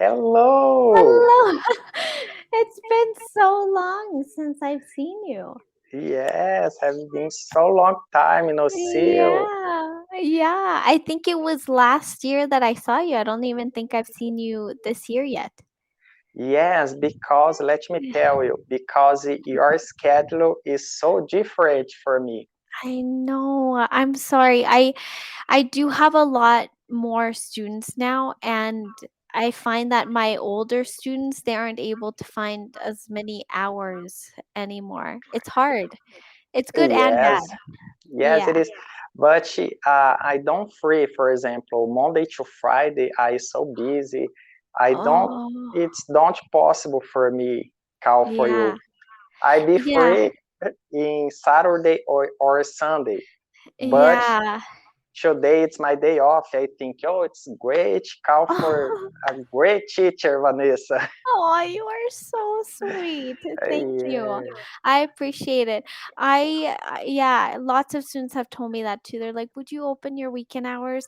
Hello. Hello. It's been so long since I've seen you. Yes, have been so long time no see you. Yeah. I think it was last year that I saw you. I don't even think I've seen you this year yet. Yes, because let me tell you, because your schedule is so different for me. I know. I'm sorry. I do have a lot more students now, and I find that my older students, they aren't able to find as many hours anymore. It's hard. It's good and bad. Yes, yes, it Yeah. is. But I don't free. For example, Monday to Friday, I so busy. I don't. Oh, It's not possible for me call for yeah. you. I be Yeah. free in Saturday or Sunday, but Yeah. today it's my day off. I think, oh, it's great. Call for a great teacher, Vanessa. Oh, you are so sweet. Thank you. Yeah, I appreciate it. Yeah, lots of students have told me that too. They're like, "Would you open your weekend hours?"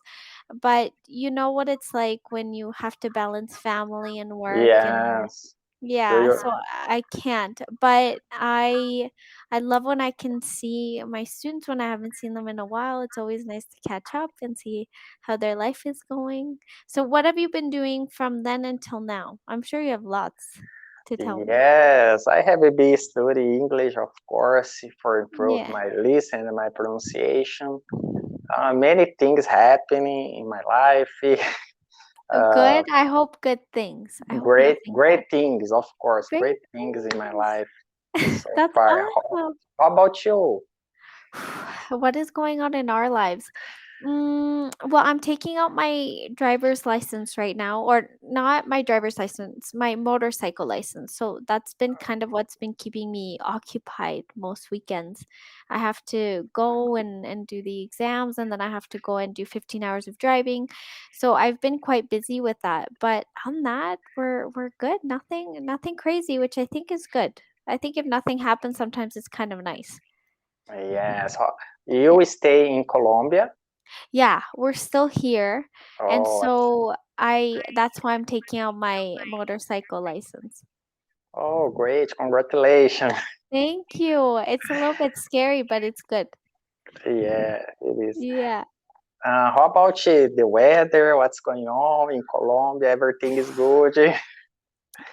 But you know what it's like when you have to balance family and work and yes. Do yeah, you? so I can't. But I love when I can see my students when I haven't seen them in a while. It's always nice to catch up and see how their life is going. So what have you been doing from then until now? I'm sure you have lots to tell me. Yes, I have been studying English, of course, for improve Yeah. my listen and my pronunciation. Many things happening in my life. uh, Good. I hope good things. I hope great, nothing bad. great things, of course, Great great things in my things. life so That's far. awesome. How about you? What is going on in our lives? Well, I'm taking out my driver's license right now, or not my driver's license, my motorcycle license. So that's been kind of what's been keeping me occupied most weekends. I have to go and do the exams, and then I have to go and do 15 hours of driving. So I've been quite busy with that. But on that, we're good. Nothing crazy, which I think is good. I think if nothing happens, sometimes it's kind of nice. Yes, you stay in Colombia. Yeah, we're still here. And Oh, so that's why I'm taking out my motorcycle license. oh, great! Congratulations. Thank you. It's a little bit scary, but it's good. Yeah, it is. Yeah. How about the weather? What's going on in Colombia? Everything is good.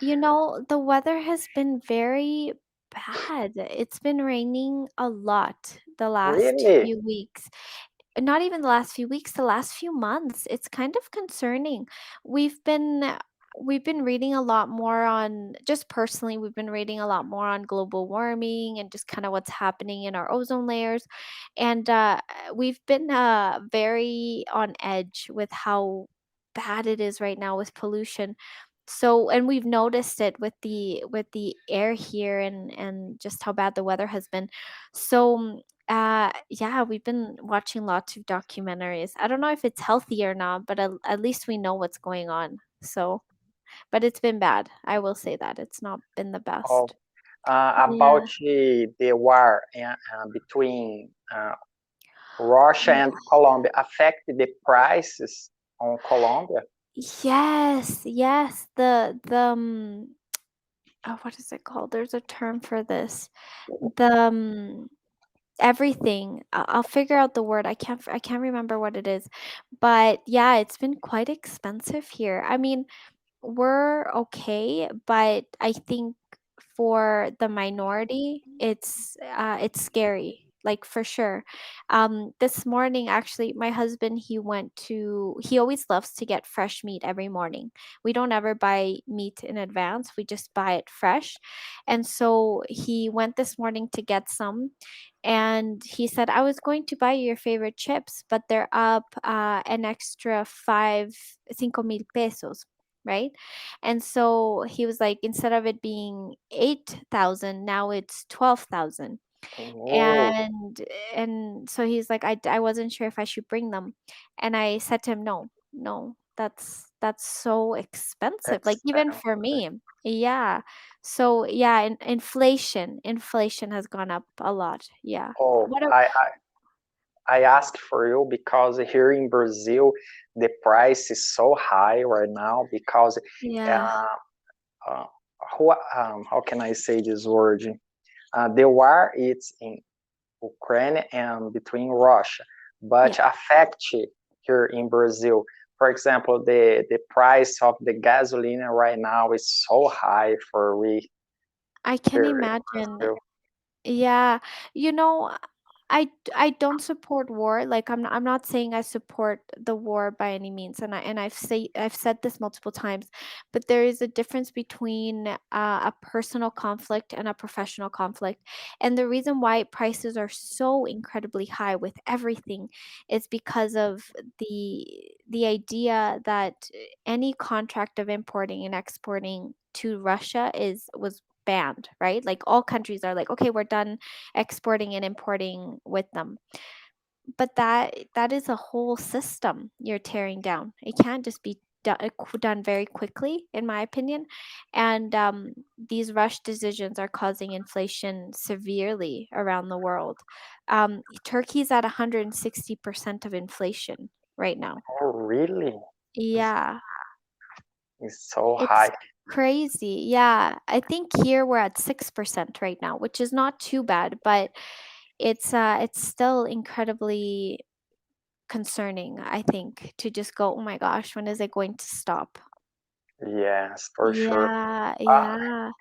The weather has been very bad. It's been raining a lot the last Really? few weeks. Not even the last few weeks, the last few months. It's kind of concerning. We've been we've been reading a lot more on just personally, we've been reading a lot more on global warming and just kind of what's happening in our ozone layers. And we've been very on edge with how bad it is right now with pollution. So, and we've noticed it with the air here and just how bad the weather has been. So, yeah, we've been watching lots of documentaries. I don't know if it's healthy or not, but at least we know what's going on. So, but it's been bad. I will say that it's not been the Oh, best. about Yeah. the war between Russia and Colombia affect the prices on Colombia? Yes, yes. What is it called? There's a term for this. The Everything. I'll figure out the word. I can't remember what it is. But yeah, it's been quite expensive here. I mean, we're okay, but I think for the minority, it's scary, like for sure. This morning, actually, my husband he always loves to get fresh meat every morning. We don't ever buy meat in advance. We just buy it fresh. And so he went this morning to get some, and he said, "I was going to buy your favorite chips, but they're up an extra five, 5,000 pesos." Right. And so he was like, instead of it being 8,000, now it's 12,000. Oh, And so he's like, I wasn't sure if I should bring them. And I said to him, no, no, that's so expensive. Like even for expensive. me. Yeah. So yeah, inflation has gone up a lot. Yeah. Oh, What a, I ask for you because here in Brazil the price is so high right now because Yeah, uh, uh, how can I say this word? The war is in Ukraine and between Russia, yeah. but affect here in Brazil. For example, the price of the gasoline right now is so high for we I can here in imagine. Brazil. Yeah, you know, I don't support war. Like I'm not saying I support the war by any means, and I've said this multiple times, but there is a difference between a personal conflict and a professional conflict. And the reason why prices are so incredibly high with everything is because of the idea that any contract of importing and exporting to Russia is was banned, right? Like all countries are like, okay, we're done exporting and importing with them. But that is a whole system you're tearing down. It can't just be done very quickly, in my opinion. And these rush decisions are causing inflation severely around the world. Turkey's at 160% of inflation right now. Oh, really? It's, Yeah, it's so it's high. crazy. Yeah, I think here we're at 6% right now, which is not too bad, but it's still incredibly concerning, I think, to just go, "Oh my gosh, when is it going to stop?" Yes, for sure. Yeah, Uh, yeah.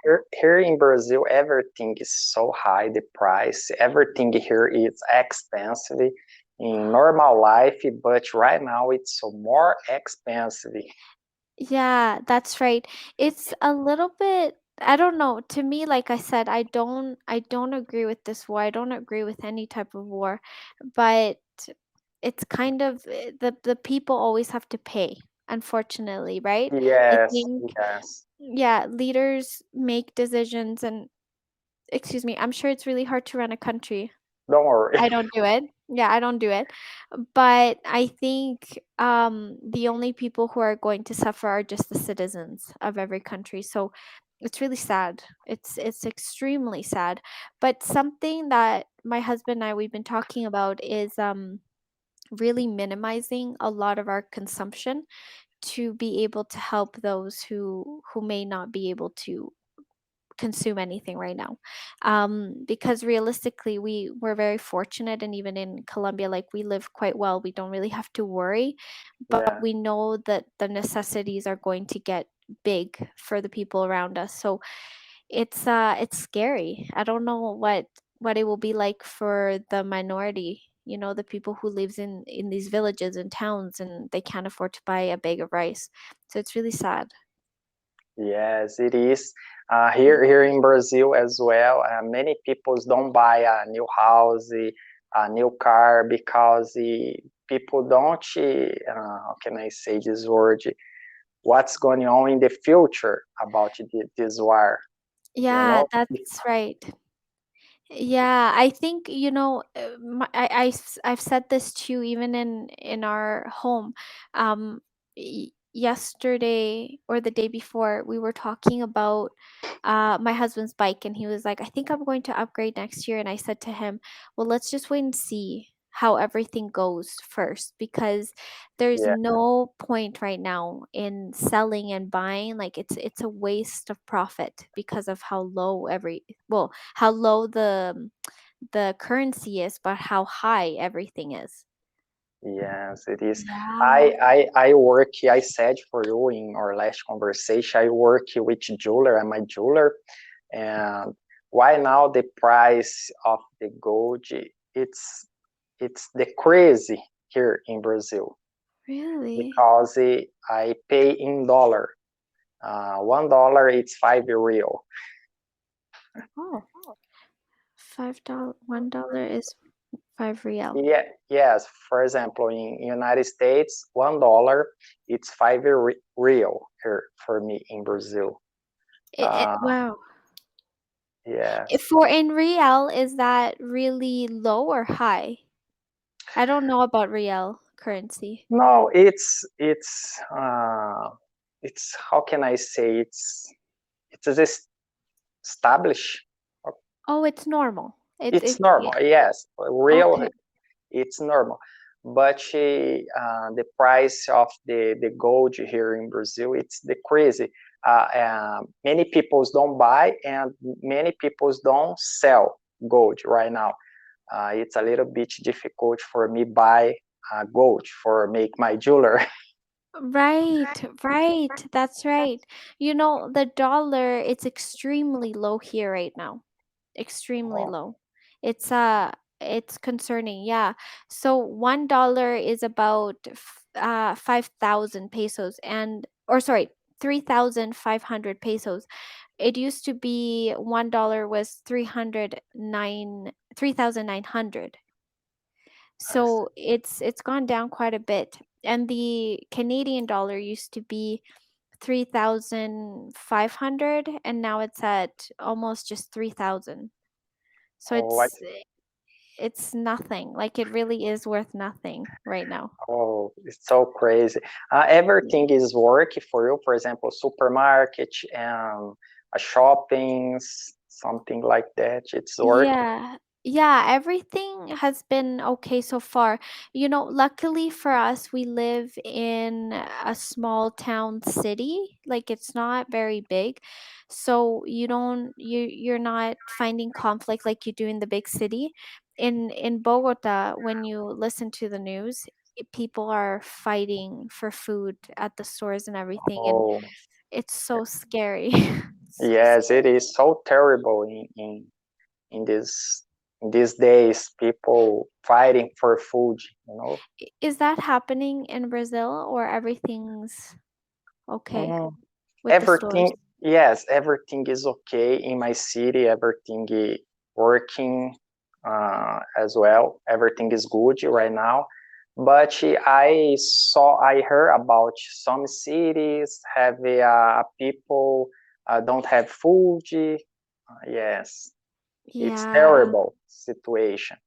here in Brazil, everything is so high, the price, everything here is expensive in normal life, but right now it's so more expensive. Yeah, that's right. It's a little bit, I don't know. To me, like I said, I don't agree with this war. I don't agree with any type of war, but it's kind of the people always have to pay, unfortunately, right? I Yes, think yes. yeah, leaders make decisions and excuse me, I'm sure it's really hard to run a country. Don't worry. I don't do it. Yeah, I don't do it. But I think the only people who are going to suffer are just the citizens of every country. So it's really sad. It's extremely sad. But something that my husband and I we've been talking about is really minimizing a lot of our consumption to be able to help those who may not be able to consume anything right now, because realistically we're very fortunate, and even in Colombia, like, we live quite well. We don't really have to worry, but Yeah, we know that the necessities are going to get big for the people around us. So it's scary. I don't know what it will be like for the minority, the people who lives in these villages and towns, and they can't afford to buy a bag of rice. So it's really sad. yes, it is. Here in Brazil as well, many people don't buy a new house, a new car because people don't, how can I say this word? What's going on in the future about this war, you Yeah, know? that's right. Yeah, I think, I've said this too, even in our home. Yesterday or the day before, we were talking about my husband's bike, and he was like, "I think I'm going to upgrade next year." And I said to him, "Well, let's just wait and see how everything goes first, because there's Yeah, no point right now in selling and buying. Like, it's a waste of profit because of how low the currency is, but how high everything is." yes, it is. Yeah. I work, I said for you in our last conversation, I work with jeweler, I'm a jeweler, and why now the price of the gold, it's it's the crazy here in Brazil Really? because I pay in dollar. $1 it's 5 real. Oh, $5, $1 is 5 real. Yeah, yes. For example, in United States, $1 it's real here for me in Brazil. Uh, Wow. If yes. for in real, is that really low or high? I don't know about real currency. No, it's how can I say it's this established. Oh, it's normal. It's normal. Yes, real. Okay. it's normal. But the price of the gold here in Brazil, it's the crazy. Many people don't buy and many people don't sell gold right now. It's a little bit difficult for me buy gold for make my jewelry. Right, right. That's right. You know, the dollar, it's extremely low here right now. Extremely Oh, low. It's it's concerning, yeah. So $1 is about 5,000 pesos and or sorry, 3,500 pesos. It used to be $1 was 3,900. I see. So it's gone down quite a bit. And the Canadian dollar used to be 3,500 and now it's at almost just 3,000. So Oh, I it's nothing. Like it really is worth nothing right now. Oh, it's so crazy. Yeah. Everything is working for you. For example, supermarket and shoppings, something like that. It's working. Yeah. Yeah, everything has been okay so far. You know, luckily for us, we live in a small town city. Like it's not very big. So you're not finding conflict like you do in the big city. In Bogota, when you listen to the news, people are fighting for food at the stores and everything, and Oh, it's so scary. So yes, it scary. is so terrible in these days. People fighting for food. You know. Is that happening in Brazil or everything's okay Mm, with the stores? everything, yes, everything is okay in my city. Everything is working as well. Everything is good right now. But I heard about some cities have people don't have food. Yes, it's Yeah. terrible situation.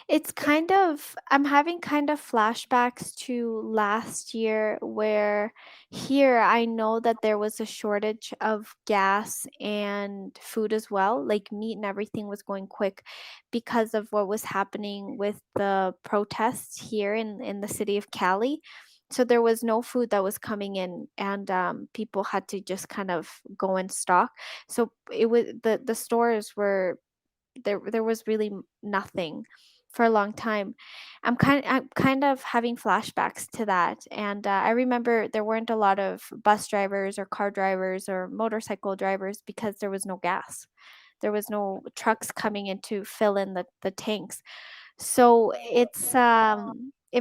It's kind of I'm having kind of flashbacks to last year where here I know that there was a shortage of gas and food as well. Like meat and everything was going quick because of what was happening with the protests here in the city of Cali. So there was no food that was coming in and people had to just kind of go in stock. So it was the stores were there was really nothing for a long time. I'm kind of having flashbacks to that, and I remember there weren't a lot of bus drivers or car drivers or motorcycle drivers because there was no gas. There was no trucks coming in to fill in the tanks. So it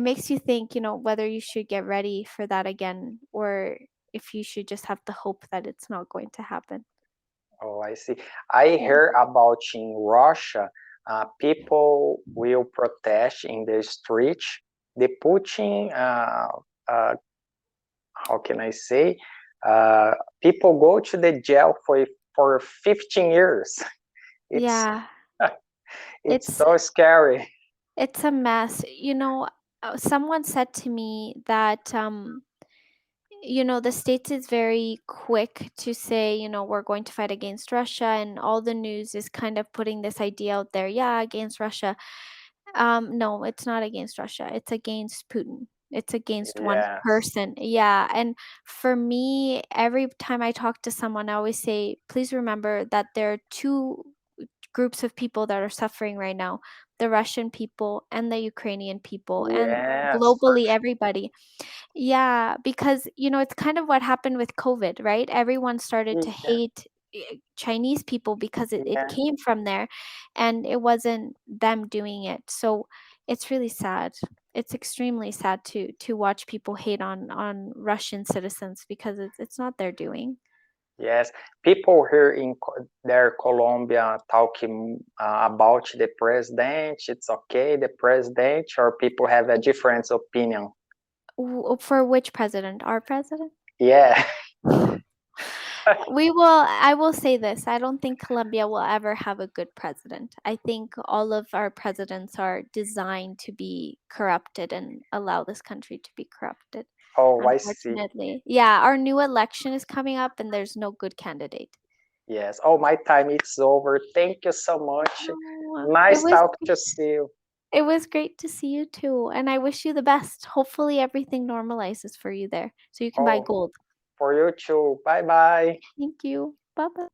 makes you think, you know, whether you should get ready for that again or if you should just have the hope that it's not going to happen. Oh, I see. I Yeah. heard about in Russia, people will protest in the street. The Putin, how can I say, uh, people go to the jail for 15 years. It's Yeah. it's It's so scary. It's a mess. You know, someone said to me that, you know, the States is very quick to say, you know, we're going to fight against Russia, and all the news is kind of putting this idea out there, yeah, against Russia. No, it's not against Russia. It's against Putin. It's against one Yes, person. Yeah. And for me, every time I talk to someone, I always say, please remember that there are two groups of people that are suffering right now, the Russian people and the Ukrainian people, and yes, for globally, everybody. Yeah, because you know, it's kind of what happened with COVID, right? Everyone started sure. to Yeah, hate Chinese people because it yeah. came from there and it wasn't them doing it. So it's really sad. It's extremely sad to watch people hate on Russian citizens because it's not their doing. Yes, people here in their Colombia talking about the president. It's okay, the president, or people have a different opinion. For which president? Our president? Yeah. I will say this. I don't think Colombia will ever have a good president. I think all of our presidents are designed to be corrupted and allow this country to be corrupted. Oh, I see. Unfortunately. Yeah, our new election is coming up and there's no good candidate. Yes. Oh, my time is over. Thank you so much. Oh, it Nice was talk to see you. It was great to see you too, and I wish you the best. Hopefully, everything normalizes for you there so you can buy Oh, gold. for you too. Bye bye. Thank you. Bye-bye.